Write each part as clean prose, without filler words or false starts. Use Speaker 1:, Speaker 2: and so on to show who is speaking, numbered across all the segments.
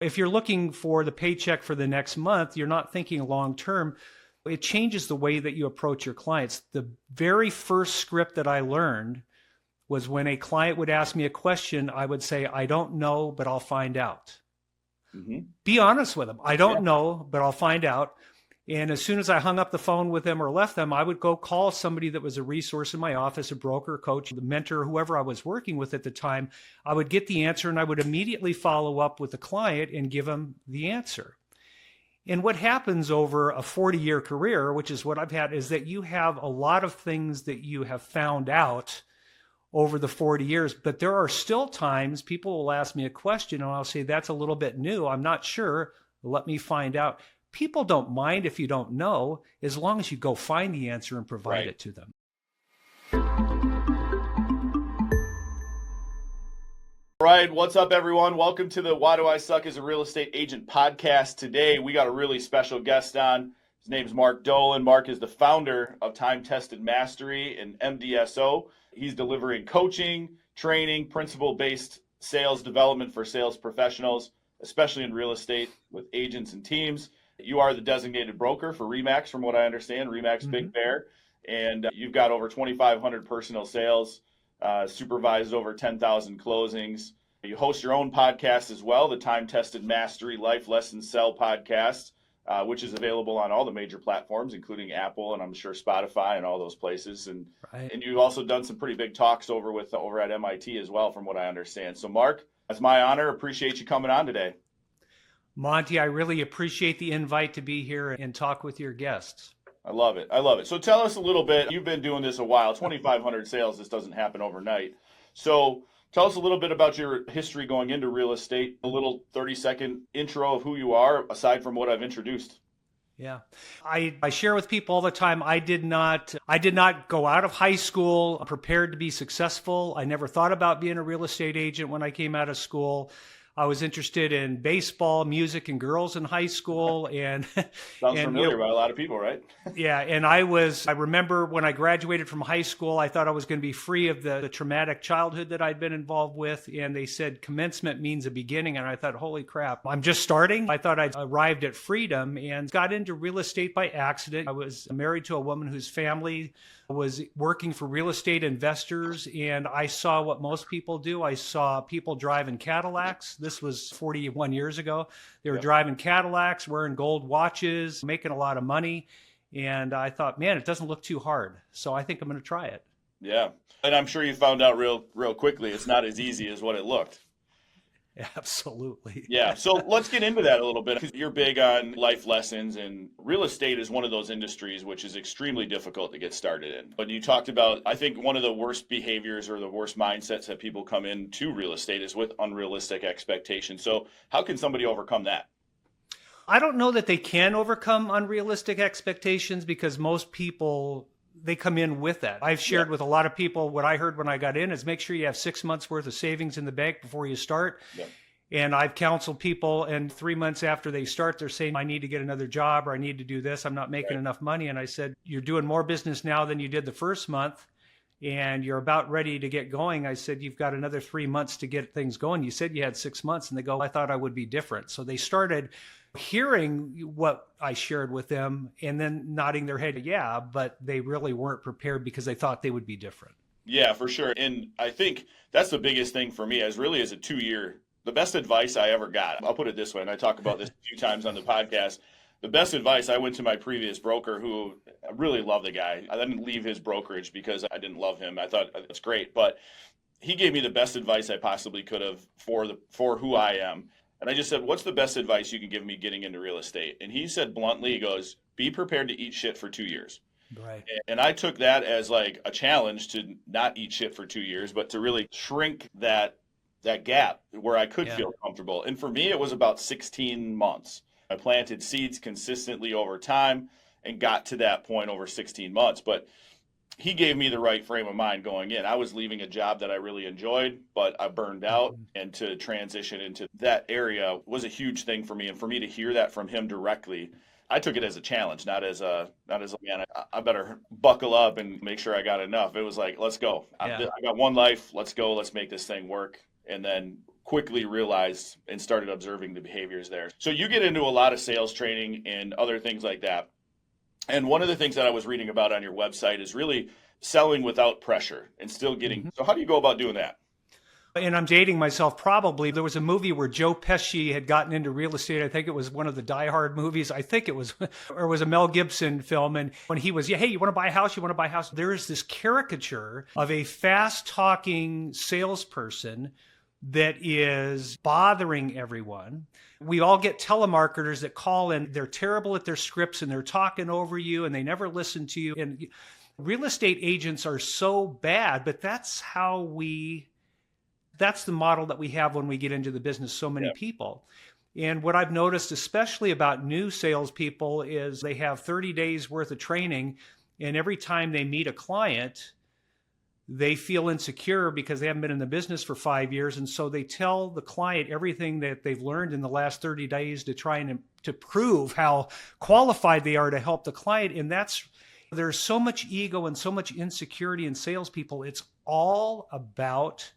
Speaker 1: If you're looking for the paycheck for the next month, you're not thinking long term. It changes the way that you approach your clients. The very first script that I learned was when a client would ask me a question, I would say, I don't know, but I'll find out. Mm-hmm. Be honest with them. I don't know, but I'll find out. And as soon as I hung up the phone with them or left them, I would go call somebody that was a resource in my office, a broker, coach, the mentor, whoever I was working with at the time. I would get the answer and I would immediately follow up with the client and give them the answer. And what happens over a 40-year career, which is what I've had, is that you have a lot of things that you have found out over the 40 years, but there are still times people will ask me a question and I'll say, that's a little bit new. I'm not sure. Let me find out. People don't mind if you don't know, as long as you go find the answer and provide it to them.
Speaker 2: All right, what's up, everyone? Welcome to the Why Do I Suck as a Real Estate Agent podcast. Today, we got a really special guest on. His name is Mark Dolan. Mark is the founder of Time Tested Mastery and MDSO. He's delivering coaching, training, principle-based sales development for sales professionals, especially in real estate with agents and teams. You are the designated broker for RE/MAX, from what I understand, RE/MAX Big Bear, and you've got over 2,500 personal sales, supervised over 10,000 closings. You host your own podcast as well, the Time Tested Mastery Life Lessons Sell podcast, which is available on all the major platforms, including Apple and I'm sure Spotify and all those places. And you've also done some pretty big talks over at MIT as well, from what I understand. So, Mark, it's my honor. Appreciate you coming on today.
Speaker 1: Monty, I really appreciate the invite to be here and talk with your guests.
Speaker 2: I love it. I love it. So tell us a little bit. You've been doing this a while, 2,500 sales. This doesn't happen overnight. So tell us a little bit about your history going into real estate, a little 30-second intro of who you are, aside from what I've introduced.
Speaker 1: Yeah. I share with people all the time, I did not go out of high school prepared to be successful. I never thought about being a real estate agent when I came out of school. I was interested in baseball, music, and girls in high school. And
Speaker 2: sounds familiar by a lot of people, right?
Speaker 1: Yeah. And I remember when I graduated from high school, I thought I was going to be free of the traumatic childhood that I'd been involved with. And they said commencement means a beginning. And I thought, holy crap, I'm just starting. I thought I'd arrived at freedom and got into real estate by accident. I was married to a woman whose family was working for real estate investors, and I saw what most people do. I saw people driving Cadillacs. This was 41 years ago. They were driving Cadillacs, wearing gold watches, making a lot of money. And I thought, man, it doesn't look too hard. So I think I'm going to try it.
Speaker 2: Yeah. And I'm sure you found out real quickly it's not as easy as what it looked.
Speaker 1: Absolutely.
Speaker 2: Yeah. So let's get into that a little bit, because you're big on life lessons, and real estate is one of those industries which is extremely difficult to get started in. But you talked about, I think one of the worst behaviors or the worst mindsets that people come into real estate is with unrealistic expectations. So how can somebody overcome that?
Speaker 1: I don't know that they can overcome unrealistic expectations, because most people, they come in with that. I've shared with a lot of people, what I heard when I got in is make sure you have 6 months worth of savings in the bank before you start. Yeah. And I've counseled people, and 3 months after they start, they're saying, I need to get another job, or I need to do this. I'm not making enough money. And I said, you're doing more business now than you did the first month, and you're about ready to get going. I said, you've got another 3 months to get things going. You said you had 6 months. And they go, I thought I would be different. So they started hearing what I shared with them and then nodding their head, yeah, but they really weren't prepared because they thought they would be different.
Speaker 2: Yeah, for sure. And I think that's the biggest thing for me, the best advice I ever got. I'll put it this way, and I talk about this a few times on the podcast. The best advice, I went to my previous broker, who I really love the guy. I didn't leave his brokerage because I didn't love him. I thought it's great, but he gave me the best advice I possibly could have for who I am. And I just said, what's the best advice you can give me getting into real estate? And he said bluntly, he goes, be prepared to eat shit for 2 years.
Speaker 1: Right.
Speaker 2: And I took that as like a challenge to not eat shit for 2 years, but to really shrink that gap where I could feel comfortable. And for me, it was about 16 months. I planted seeds consistently over time and got to that point over 16 months. But he gave me the right frame of mind going in. I was leaving a job that I really enjoyed, but I burned out, and to transition into that area was a huge thing for me. And for me to hear that from him directly, I took it as a challenge, not as a man, I better buckle up and make sure I got enough. It was like, let's go. I got one life. Let's go. Let's make this thing work. And then quickly realized and started observing the behaviors there. So you get into a lot of sales training and other things like that. And one of the things that I was reading about on your website is really selling without pressure and still getting. So how do you go about doing that?
Speaker 1: And I'm dating myself probably. There was a movie where Joe Pesci had gotten into real estate. I think it was one of the Die Hard movies. I think it was, or it was a Mel Gibson film. And when he was, yeah, hey, you want to buy a house? You want to buy a house? There is this caricature of a fast talking salesperson that is bothering everyone. We all get telemarketers that call in. They're terrible at their scripts and they're talking over you and they never listen to you. And real estate agents are so bad, but that's the model that we have when we get into the business, so many people. And what I've noticed, especially about new salespeople, is they have 30 days worth of training. And every time they meet a client, they feel insecure because they haven't been in the business for 5 years. And so they tell the client everything that they've learned in the last 30 days to try and to prove how qualified they are to help the client. And there's so much ego and so much insecurity in salespeople. It's all about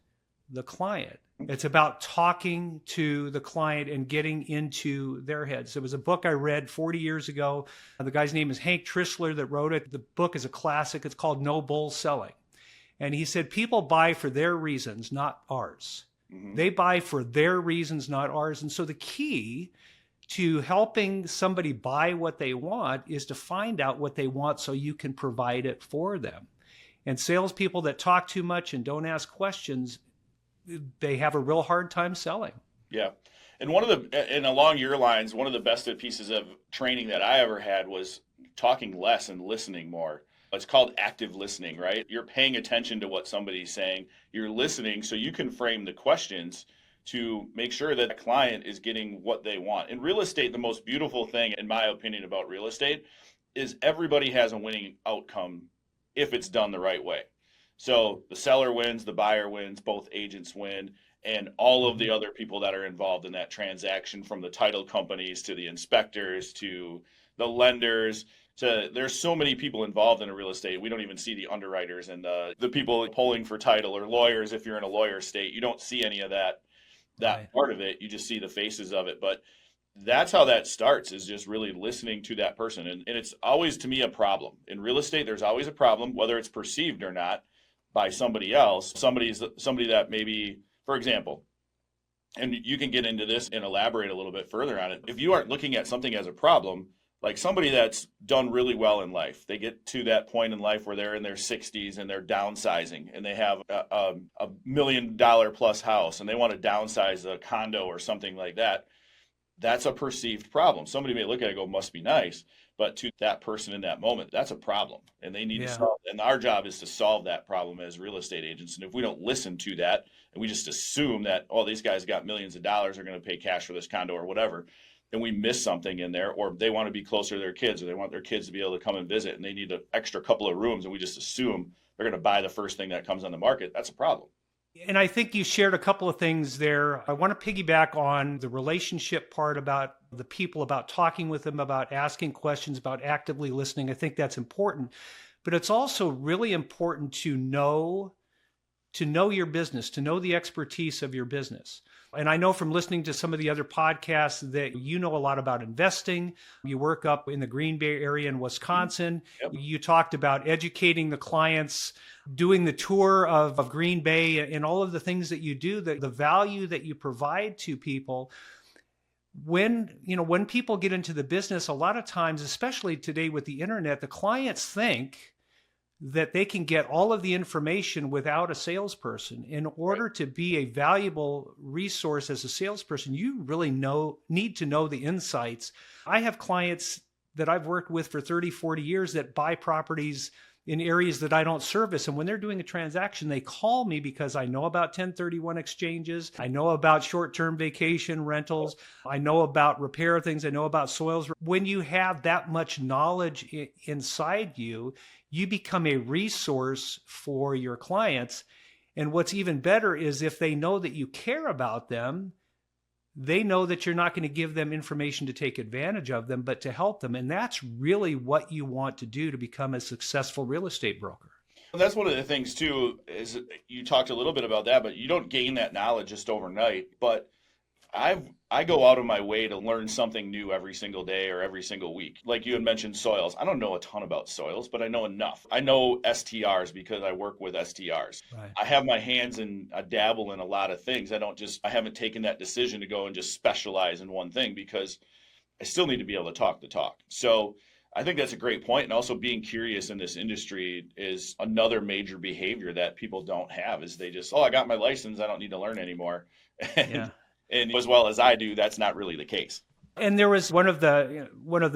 Speaker 1: the client. It's about talking to the client and getting into their heads. There was a book I read 40 years ago. The guy's name is Hank Trishler that wrote it. The book is a classic. It's called No Bull Selling. And he said, people buy for their reasons, not ours. Mm-hmm. They buy for their reasons, not ours. And so the key to helping somebody buy what they want is to find out what they want so you can provide it for them. And salespeople that talk too much and don't ask questions, they have a real hard time selling.
Speaker 2: Yeah. And and along your lines, one of the best pieces of training that I ever had was talking less and listening more. It's called active listening, right? You're paying attention to what somebody's saying. You're listening so you can frame the questions to make sure that the client is getting what they want. In real estate, the most beautiful thing, in my opinion, about real estate is everybody has a winning outcome if it's done the right way. So the seller wins, the buyer wins, both agents win, and all of the other people that are involved in that transaction, from the title companies to the inspectors to the lenders. There's so many people involved in a real estate. We don't even see the underwriters and the people polling for title, or lawyers if you're in a lawyer state. You don't see any of that right. Part of it. You just see the faces of it. But that's how that starts, is just really listening to that person. And it's always, to me, a problem. In real estate, there's always a problem, whether it's perceived or not by somebody else. Somebody that maybe, for example, and you can get into this and elaborate a little bit further on it. If you aren't looking at something as a problem, like somebody that's done really well in life, they get to that point in life where they're in their 60s and they're downsizing and they have a $1 million plus house and they want to downsize a condo or something like that. That's a perceived problem. Somebody may look at it and go, must be nice. But to that person in that moment, that's a problem. And they need to solve it. And our job is to solve that problem as real estate agents. And if we don't listen to that and we just assume that, oh, these guys got millions of dollars, are going to pay cash for this condo or whatever, then we miss something in there. Or they want to be closer to their kids, or they want their kids to be able to come and visit, and they need an extra couple of rooms, and we just assume they're going to buy the first thing that comes on the market. That's a problem.
Speaker 1: And I think you shared a couple of things there. I want to piggyback on the relationship part about the people, about talking with them, about asking questions, about actively listening. I think that's important. But it's also really important to know your business, to know the expertise of your business. And I know from listening to some of the other podcasts that you know a lot about investing. You work up in the Green Bay area in Wisconsin. Yep. You talked about educating the clients, doing the tour of Green Bay, and all of the things that you do, the value that you provide to people. When people get into the business, a lot of times, especially today with the internet, the clients think that they can get all of the information without a salesperson. In order to be a valuable resource as a salesperson, you really need to know the insights. I have clients that I've worked with for 30, 40 years that buy properties in areas that I don't service. And when they're doing a transaction, they call me because I know about 1031 exchanges. I know about short-term vacation rentals. I know about repair things. I know about soils. When you have that much knowledge inside you, you become a resource for your clients. And what's even better is if they know that you care about them, they know that you're not going to give them information to take advantage of them, but to help them. And that's really what you want to do to become a successful real estate broker.
Speaker 2: That's one of the things too, is you talked a little bit about that, but you don't gain that knowledge just overnight. But I go out of my way to learn something new every single day or every single week. Like you had mentioned soils. I don't know a ton about soils, but I know enough. I know STRs because I work with STRs.
Speaker 1: Right.
Speaker 2: I have my hands in, I dabble in a lot of things. I haven't taken that decision to go and just specialize in one thing because I still need to be able to talk the talk. So I think that's a great point. And also being curious in this industry is another major behavior that people don't have is they just, oh, I got my license. I don't need to learn anymore.
Speaker 1: Yeah.
Speaker 2: And as well as I do, that's not really the case.
Speaker 1: And there was one of the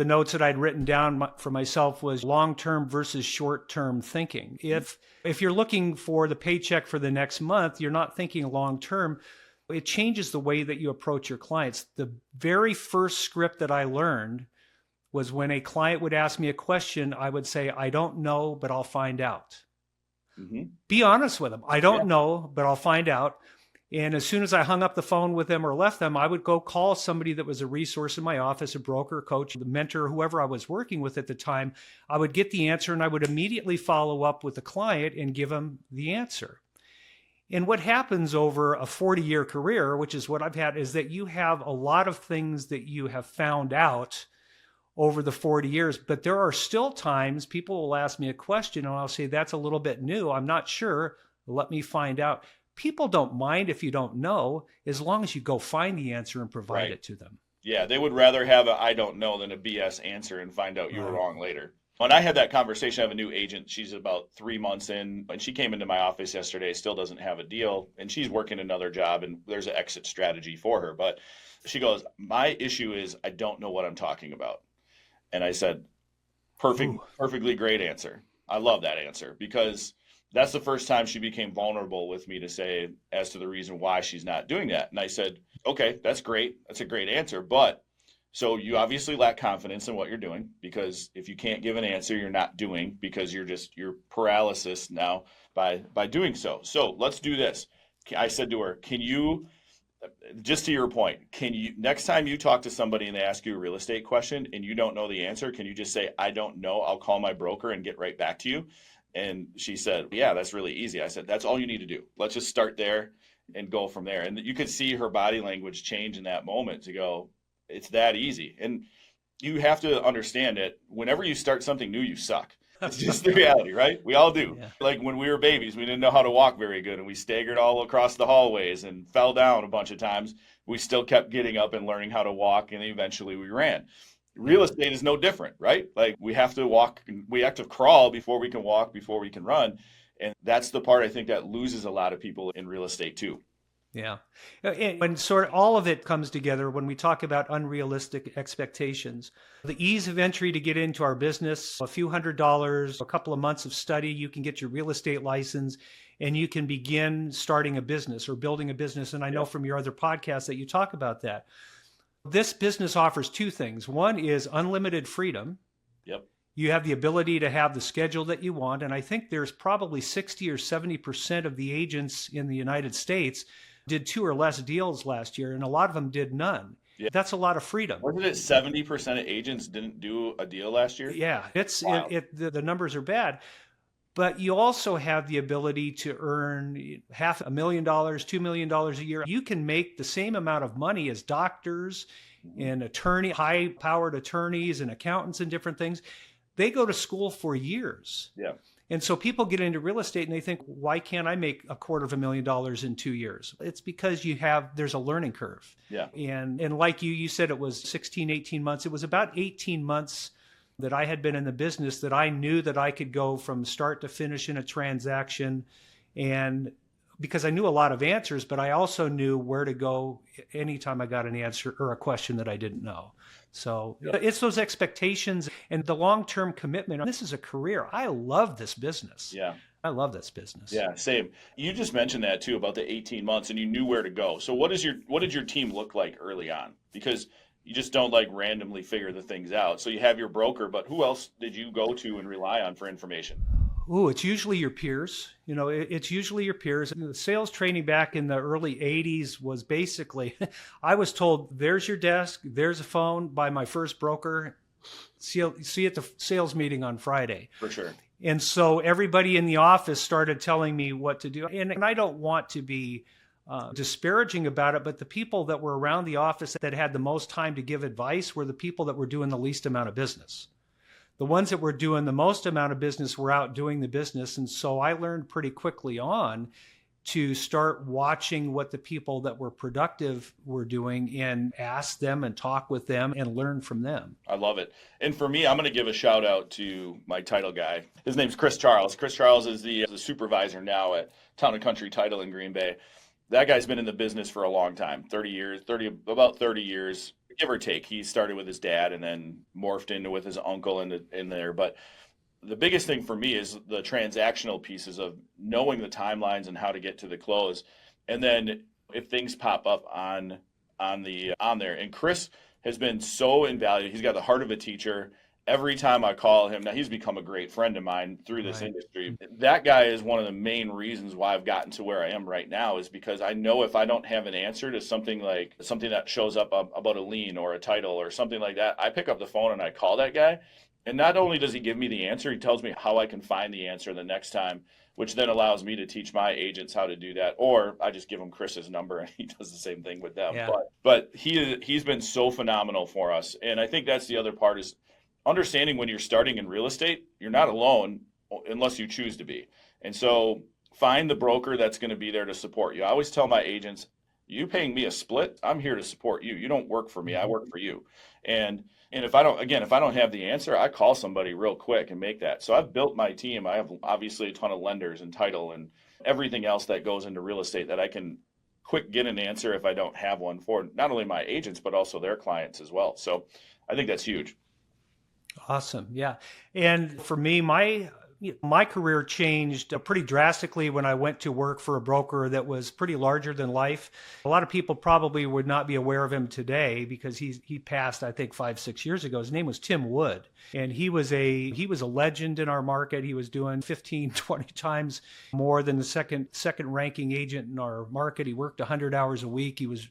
Speaker 1: notes that I'd written down for myself was long-term versus short-term thinking. If you're looking for the paycheck for the next month, you're not thinking long-term. It changes the way that you approach your clients. The very first script that I learned was when a client would ask me a question, I would say, I don't know, but I'll find out.
Speaker 2: Mm-hmm.
Speaker 1: Be honest with them. I don't know, but I'll find out. And as soon as I hung up the phone with them or left them, I would go call somebody that was a resource in my office, a broker, coach, the mentor, whoever I was working with at the time. I would get the answer and I would immediately follow up with the client and give them the answer. And what happens over a 40-year career, which is what I've had, is that you have a lot of things that you have found out over the 40 years. But there are still times people will ask me a question and I'll say, that's a little bit new. I'm not sure. Let me find out. People don't mind if you don't know, as long as you go find the answer and provide it to them.
Speaker 2: Yeah, they would rather have a I don't know than a BS answer and find out you were wrong later. When I had that conversation, I have a new agent. She's about 3 months in, and she came into my office yesterday, still doesn't have a deal, and she's working another job, and there's an exit strategy for her. But she goes, my issue is I don't know what I'm talking about. And I said, perfectly great answer. I love that answer because that's the first time she became vulnerable with me to say as to the reason why she's not doing that. And I said, okay, that's great. That's a great answer. But so you obviously lack confidence in what you're doing because if you can't give an answer, you're not doing because you're paralysis now by doing so. So let's do this. I said to her, can you, just to your point, next time you talk to somebody and they ask you a real estate question and you don't know the answer, can you just say, I don't know, I'll call my broker and get right back to you? And she said, yeah, that's really easy. I said, that's all you need to do. Let's just start there and go from there. And you could see her body language change in that moment to go, it's that easy. And you have to understand it. Whenever you start something new, you suck. It's just the reality, right? We all do. Yeah. Like when we were babies, we didn't know how to walk very good and we staggered all across the hallways and fell down a bunch of times. We still kept getting up and learning how to walk, and eventually we ran. Real estate is no different, right? Like we have to walk, we have to crawl before we can walk, before we can run. And that's the part I think that loses a lot of people in real estate too.
Speaker 1: Yeah. When sort of all of it comes together, when we talk about unrealistic expectations, the ease of entry to get into our business, a few $100s, a couple of months of study, you can get your real estate license and you can begin starting a business or building a business. And I know from your other podcasts that you talk about that. This business offers two things. One is unlimited freedom.
Speaker 2: Yep.
Speaker 1: You have the ability to have the schedule that you want. And I think there's probably 60 or 70% of the agents in the United States did 2 or less deals last year, and a lot of them did none. Yeah. That's a lot of freedom.
Speaker 2: Wasn't it 70% of agents didn't do a deal last year?
Speaker 1: Yeah, the numbers are bad. But you also have the ability to earn $500,000, $2 million a year. You can make the same amount of money as doctors and high-powered attorneys and accountants and different things. They go to school for years.
Speaker 2: Yeah.
Speaker 1: And so people get into real estate and they think, why can't I make $250,000 in 2 years? It's because there's a learning curve.
Speaker 2: Yeah.
Speaker 1: And like you said, it was 16, 18 months. It was about 18 months that I had been in the business that I knew that I could go from start to finish in a transaction. And because I knew a lot of answers, but I also knew where to go anytime I got an answer or a question that I didn't know. So it's those expectations and the long-term commitment. This is a career. I love this business.
Speaker 2: Yeah.
Speaker 1: I love this business.
Speaker 2: Yeah, same. You just mentioned that too about the 18 months and you knew where to go. So what did your team look like early on? Because you just don't like randomly figure the things out. So you have your broker, but who else did you go to and rely on for information?
Speaker 1: Oh, it's usually your peers. It's usually your peers. The sales training back in the early 80s was basically, I was told, there's your desk, there's a phone by my first broker. See you at the sales meeting on Friday.
Speaker 2: For sure.
Speaker 1: And so everybody in the office started telling me what to do. And I don't want to be disparaging about it, but the people that were around the office that had the most time to give advice were the people that were doing the least amount of business. The ones that were doing the most amount of business were out doing the business. And so I learned pretty quickly on to start watching what the people that were productive were doing and ask them and talk with them and learn from them.
Speaker 2: I love it. And for me, I'm going to give a shout out to my title guy. His name's Chris Charles. Chris Charles is the supervisor now at Town & Country Title in Green Bay. That guy's been in the business for a long time, about 30 years, give or take. He started with his dad and then morphed into with his uncle in there. But the biggest thing for me is the transactional pieces of knowing the timelines and how to get to the close. And then if things pop up on there. And Chris has been so invaluable. He's got the heart of a teacher. Every time I call him, now he's become a great friend of mine through this industry. That guy is one of the main reasons why I've gotten to where I am right now, is because I know if I don't have an answer to something that shows up about a lien or a title or something like that, I pick up the phone and I call that guy. And not only does he give me the answer, he tells me how I can find the answer the next time, which then allows me to teach my agents how to do that. Or I just give him Chris's number and he does the same thing with them.
Speaker 1: Yeah.
Speaker 2: But he's been so phenomenal for us. And I think that's the other part, is understanding when you're starting in real estate, you're not alone unless you choose to be. And so find the broker that's going to be there to support you. I always tell my agents, you paying me a split, I'm here to support you. You don't work for me, I work for you. And if I don't have the answer, I call somebody real quick and make that. So I've built my team. I have obviously a ton of lenders and title and everything else that goes into real estate that I can quick get an answer if I don't have one for not only my agents, but also their clients as well. So I think that's huge.
Speaker 1: Awesome. Yeah. And for me, my career changed pretty drastically when I went to work for a broker that was pretty larger than life. A lot of people probably would not be aware of him today because he passed, I think, 5-6 years ago. His name was Tim Wood, and he was a legend in our market. He was doing 15, 20 times more than the second ranking agent in our market. He worked 100 hours a week. He was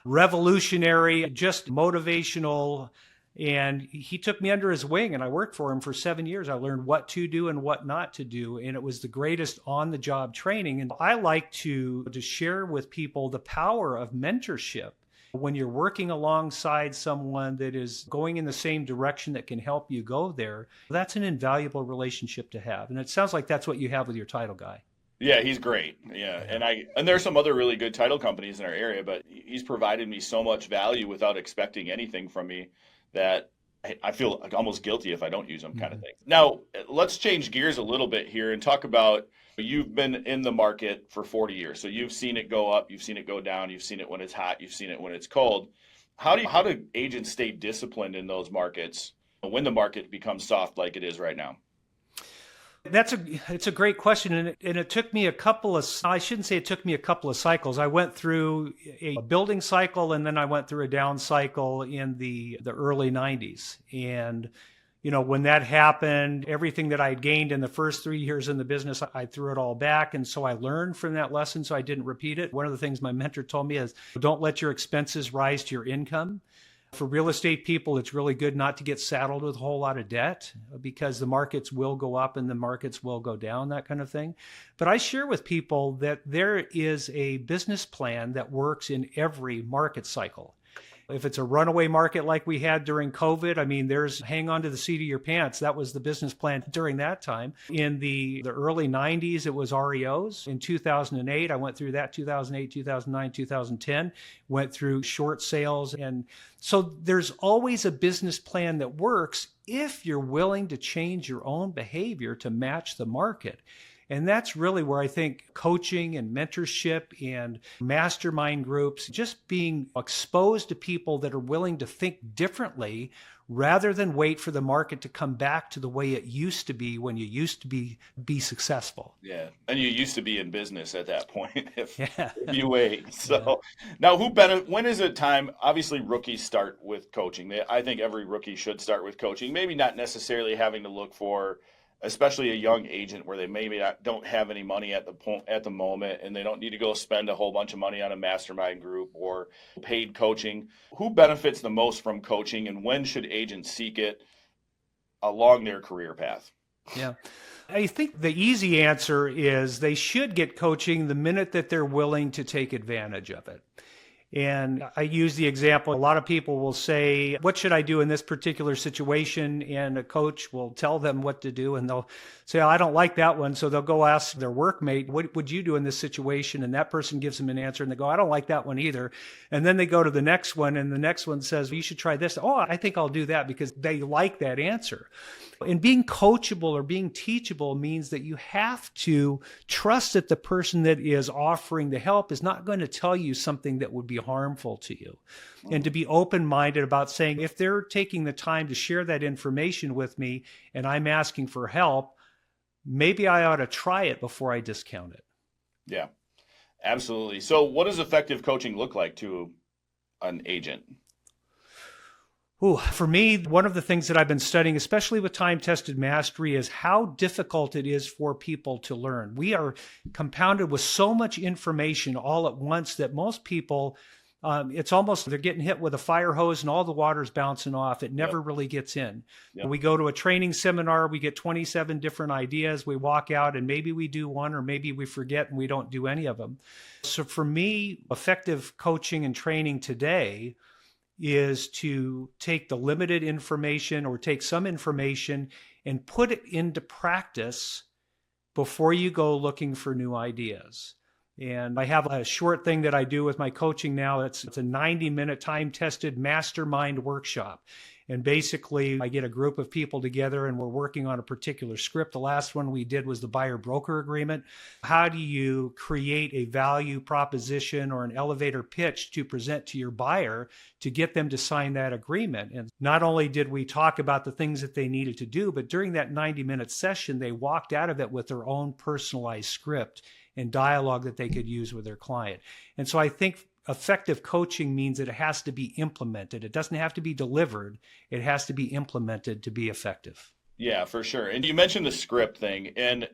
Speaker 1: revolutionary, just motivational. And he took me under his wing, and I worked for him for 7 years. I learned what to do and what not to do, and it was the greatest on-the-job training. And I like to share with people the power of mentorship. When you're working alongside someone that is going in the same direction that can help you go there, that's an invaluable relationship to have. And it sounds like that's what you have with your title guy.
Speaker 2: Yeah, he's great. Yeah. And there's some other really good title companies in our area, but he's provided me so much value without expecting anything from me that I feel like almost guilty if I don't use them, kind of thing. Now, let's change gears a little bit here and talk about, you've been in the market for 40 years. So you've seen it go up, you've seen it go down, you've seen it when it's hot, you've seen it when it's cold. How do agents stay disciplined in those markets when the market becomes soft like it is right now?
Speaker 1: It's a great question, and it took me I shouldn't say it took me a couple of cycles. I went through a building cycle, and then I went through a down cycle in the early 90s. And when that happened, everything that I'd gained in the first 3 years in the business, I threw it all back. And so I learned from that lesson, so I didn't repeat it. One of the things my mentor told me is, don't let your expenses rise to your income. For real estate people, it's really good not to get saddled with a whole lot of debt, because the markets will go up and the markets will go down, that kind of thing. But I share with people that there is a business plan that works in every market cycle. If it's a runaway market like we had during COVID, I mean, there's hang on to the seat of your pants. That was the business plan during that time. In the early 90s, it was REOs. In 2008, I went through that, 2008, 2009, 2010, went through short sales. And so there's always a business plan that works if you're willing to change your own behavior to match the market. And that's really where I think coaching and mentorship and mastermind groups, just being exposed to people that are willing to think differently rather than wait for the market to come back to the way it used to be when you used to be successful.
Speaker 2: Yeah. And you used to be in business at that point if you wait. So now when is it time? Obviously, rookies start with coaching. I think every rookie should start with coaching, maybe not necessarily having to look for, especially a young agent where they maybe don't have any money at the moment, and they don't need to go spend a whole bunch of money on a mastermind group or paid coaching. Who benefits the most from coaching, and when should agents seek it along their career path?
Speaker 1: Yeah. I think the easy answer is they should get coaching the minute that they're willing to take advantage of it. And I use the example, a lot of people will say, what should I do in this particular situation? And a coach will tell them what to do. And they'll say, oh, I don't like that one. So they'll go ask their workmate, what would you do in this situation? And that person gives them an answer and they go, I don't like that one either. And then they go to the next one and the next one says, well, you should try this. Oh, I think I'll do that because they like that answer. And being coachable or being teachable means that you have to trust that the person that is offering the help is not going to tell you something that would be harmful to you. And to be open-minded about saying, if they're taking the time to share that information with me and I'm asking for help, maybe I ought to try it before I discount it.
Speaker 2: Yeah, absolutely. So what does effective coaching look like to an agent?
Speaker 1: Ooh, for me, one of the things that I've been studying, especially with time-tested mastery, is how difficult it is for people to learn. We are compounded with so much information all at once that most people, it's almost they're getting hit with a fire hose and all the water's bouncing off. It never really gets in. We go to a training seminar, we get 27 different ideas, we walk out and maybe we do one or maybe we forget and we don't do any of them. So for me, effective coaching and training today is to take the limited information or take some information and put it into practice before you go looking for new ideas. And I have a short thing that I do with my coaching now. It's a 90-minute time-tested mastermind workshop. And basically, I get a group of people together and we're working on a particular script. The last one we did was the buyer-broker agreement. How do you create a value proposition or an elevator pitch to present to your buyer to get them to sign that agreement? And not only did we talk about the things that they needed to do, but during that 90-minute session, they walked out of it with their own personalized script and dialogue that they could use with their client. And so I think effective coaching means that it has to be implemented. It doesn't have to be delivered. It has to be implemented to be effective.
Speaker 2: Yeah, for sure. And you mentioned the script thing, and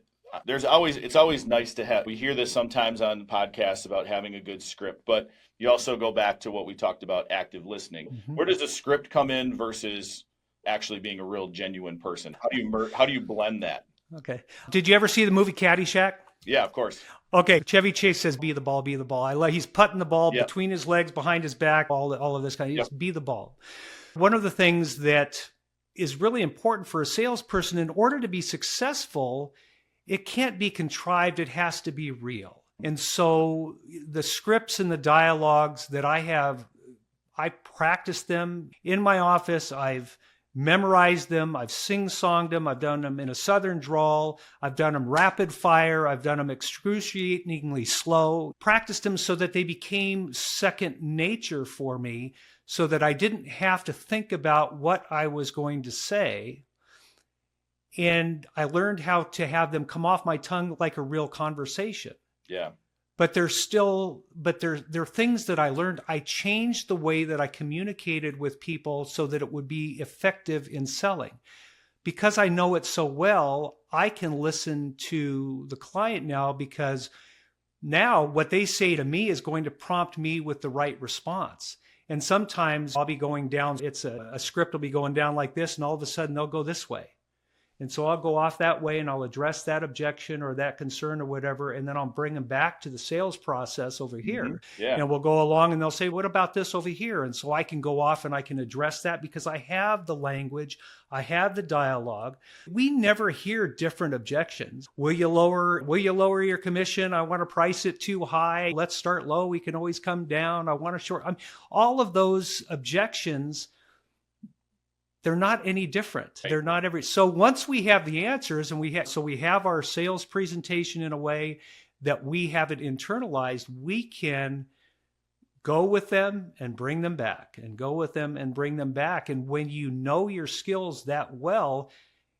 Speaker 2: it's always nice to have, we hear this sometimes on podcasts about having a good script, but you also go back to what we talked about, active listening. Mm-hmm. Where does the script come in versus actually being a real genuine person? How do you blend that?
Speaker 1: Okay. Did you ever see the movie Caddyshack?
Speaker 2: Yeah, of course.
Speaker 1: Okay, Chevy Chase says, be the ball, be the ball. He's putting the ball between his legs, behind his back, all of this kind of, just be the ball. One of the things that is really important for a salesperson, in order to be successful, it can't be contrived, it has to be real. And so the scripts and the dialogues that I have, I practice them in my office. I've memorized them. I've sing-songed them. I've done them in a Southern drawl. I've done them rapid fire. I've done them excruciatingly slow. Practiced them so that they became second nature for me, so that I didn't have to think about what I was going to say. And I learned how to have them come off my tongue like a real conversation.
Speaker 2: Yeah.
Speaker 1: But they're things that I learned. I changed the way that I communicated with people so that it would be effective in selling. Because I know it so well, I can listen to the client now, because now what they say to me is going to prompt me with the right response. And sometimes I'll be going down, a script will be going down like this, and all of a sudden they'll go this way. And so I'll go off that way and I'll address that objection or that concern or whatever, and then I'll bring them back to the sales process over here. Mm-hmm. Yeah. And we'll go along and they'll say, what about this over here? And so I can go off and I can address that because I have the language, I have the dialogue. We never hear different objections. Will you lower your commission? I want to price it too high. Let's start low. We can always come down. I want to short. All of those objections, they're not any different. They're not every. So once we have the answers and we have our sales presentation in a way that we have it internalized, we can go with them and bring them back and go with them and bring them back. And when you know your skills that well,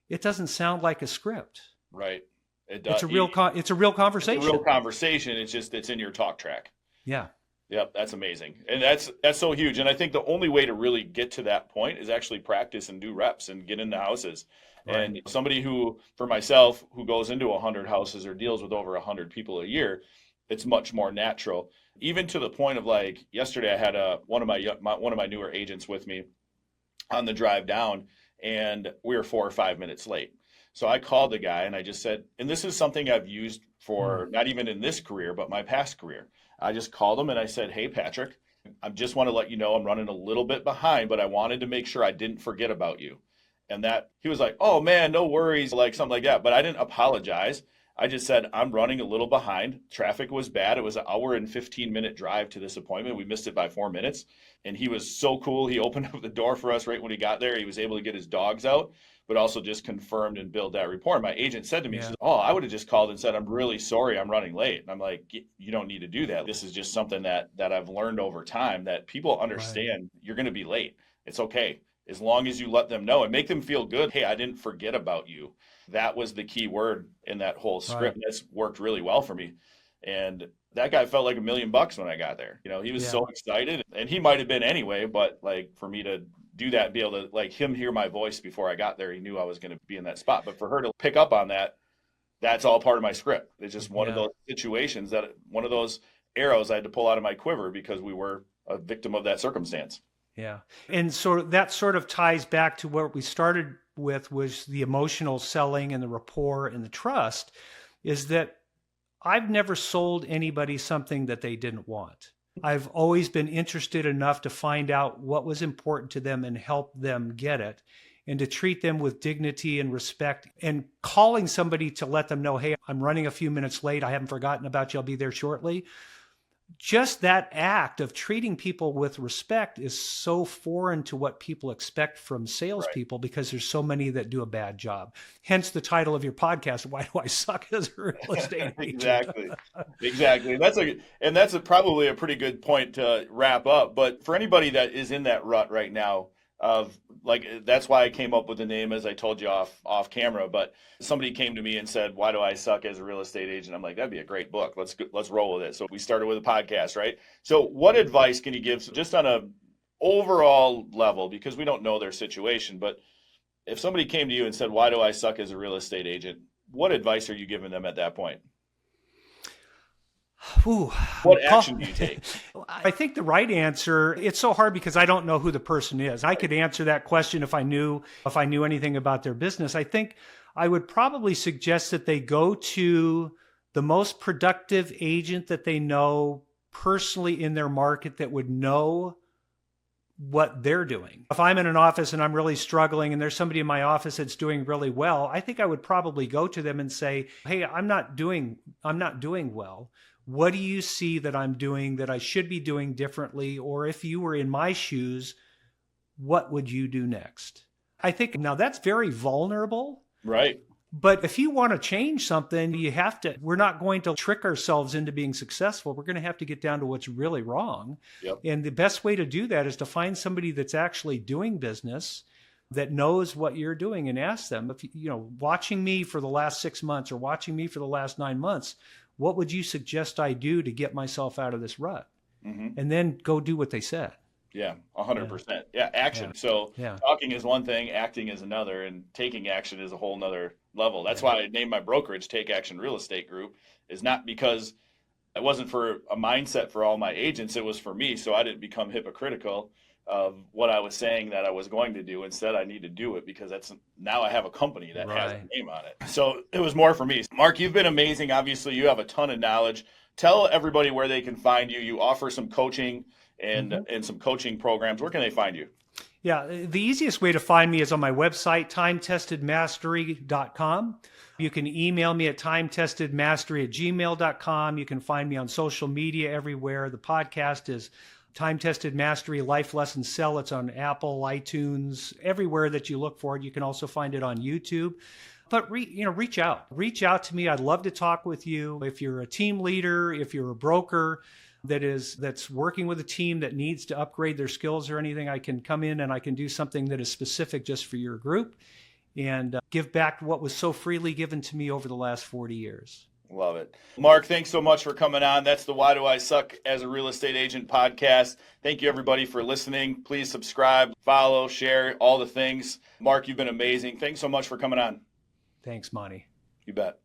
Speaker 1: it doesn't sound like a script.
Speaker 2: Right. It
Speaker 1: It's
Speaker 2: does.
Speaker 1: a real conversation.
Speaker 2: It's a real conversation. It's in your talk track.
Speaker 1: Yeah.
Speaker 2: Yep, that's amazing. And that's so huge. And I think the only way to really get to that point is actually practice and do reps and get into houses. Right. And somebody for myself, who goes into 100 houses or deals with over 100 people a year, it's much more natural. Even to the point of, like, yesterday I had one of my newer agents with me on the drive down, and we were 4 or 5 minutes late. So I called the guy and I just said, and this is something I've used for not even in this career, but my past career. I just called him and I said, hey, Patrick, I just want to let you know I'm running a little bit behind, but I wanted to make sure I didn't forget about you. And that he was like, oh man, no worries, like something like that. But I didn't apologize. I just said, I'm running a little behind. Traffic was bad. It was an hour and 15-minute drive to this appointment. We missed it by 4 minutes. And he was so cool. He opened up the door for us right when he got there. He was able to get his dogs out, but also just confirmed and build that rapport. My agent said to me, she said, oh, I would have just called and said, I'm really sorry I'm running late. And I'm like, you don't need to do that. This is just something that I've learned over time, that people understand you're going to be late. It's okay. As long as you let them know and make them feel good. Hey, I didn't forget about you. That was the key word in that whole script. And that's worked really well for me. And that guy felt like $1 million when I got there. You know, he was so excited, and he might have been anyway, but like for me to do that, be able to like him hear my voice before I got there, he knew I was going to be in that spot. But for her to pick up on that, that's all part of my script. It's just one of those situations, that one of those arrows I had to pull out of my quiver because we were a victim of that circumstance.
Speaker 1: Yeah. And so that sort of ties back to what we started with, was the emotional selling and the rapport and the trust, is that I've never sold anybody something that they didn't want. I've always been interested enough to find out what was important to them and help them get it, and to treat them with dignity and respect, and calling somebody to let them know, hey, I'm running a few minutes late. I haven't forgotten about you. I'll be there shortly. Just that act of treating people with respect is so foreign to what people expect from salespeople, because there's so many that do a bad job. Hence the title of your podcast, Why Do I Suck as a Real Estate Agent?
Speaker 2: Exactly. That's probably a pretty good point to wrap up. But for anybody that is in that rut right now, of like, that's why I came up with the name, as I told you off camera. But somebody came to me and said, why do I suck as a real estate agent? I'm like, that'd be a great book. Let's roll with it. So we started with a podcast, right? So what advice can you give just on a overall level, because we don't know their situation, but if somebody came to you and said, why do I suck as a real estate agent? What advice are you giving them at that point? What action do you take?
Speaker 1: I think the right answer, it's so hard because I don't know who the person is. I could answer that question if I knew anything about their business. I think I would probably suggest that they go to the most productive agent that they know personally in their market, that would know what they're doing. If I'm in an office and I'm really struggling and there's somebody in my office that's doing really well, I think I would probably go to them and say, hey, I'm not doing well. What do you see that I'm doing that I should be doing differently? Or if you were in my shoes, what would you do next? I think now that's very vulnerable.
Speaker 2: Right.
Speaker 1: But if you want to change something, we're not going to trick ourselves into being successful. We're going to have to get down to what's really wrong.
Speaker 2: Yep.
Speaker 1: And the best way to do that is to find somebody that's actually doing business, that knows what you're doing, and ask them, if watching me for the last 6 months or watching me for the last 9 months, what would you suggest I do to get myself out of this rut? Mm-hmm. And then go do what they said.
Speaker 2: Yeah, 100%. Yeah, action. Yeah. So talking is one thing, acting is another, and taking action is a whole nother level. That's why I named my brokerage Take Action Real Estate Group, is not because it wasn't for a mindset for all my agents. It was for me, so I didn't become hypocritical of what I was saying that I was going to do. Instead, I need to do it because now I have a company that has a name on it. So it was more for me. Mark, you've been amazing. Obviously, you have a ton of knowledge. Tell everybody where they can find you. You offer some coaching and some coaching programs. Where can they find you?
Speaker 1: Yeah, the easiest way to find me is on my website, timetestedmastery.com. You can email me at timetestedmastery@gmail.com. You can find me on social media everywhere. The podcast is Time Tested Mastery Life Lesson Sell. It's on Apple, iTunes, everywhere that you look for it. You can also find it on YouTube. But reach out. Reach out to me. I'd love to talk with you. If you're a team leader, if you're a broker that's working with a team that needs to upgrade their skills or anything, I can come in and I can do something that is specific just for your group, and give back what was so freely given to me over the last 40 years.
Speaker 2: Love it. Mark, thanks so much for coming on. That's the Why Do I Suck as a Real Estate Agent podcast. Thank you, everybody, for listening. Please subscribe, follow, share, all the things. Mark, you've been amazing. Thanks so much for coming on.
Speaker 1: Thanks, Monte.
Speaker 2: You bet.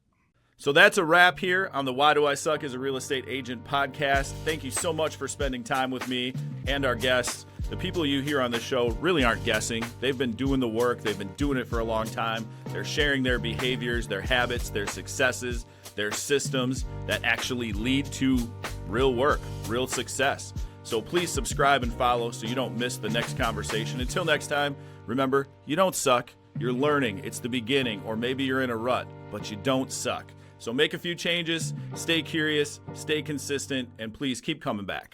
Speaker 2: So that's a wrap here on the Why Do I Suck as a Real Estate Agent podcast. Thank you so much for spending time with me and our guests. The people you hear on this show really aren't guessing. They've been doing the work. They've been doing it for a long time. They're sharing their behaviors, their habits, their successes, their systems that actually lead to real work, real success. So please subscribe and follow so you don't miss the next conversation. Until next time, remember, you don't suck. You're learning. It's the beginning, or maybe you're in a rut, but you don't suck. So make a few changes, stay curious, stay consistent, and please keep coming back.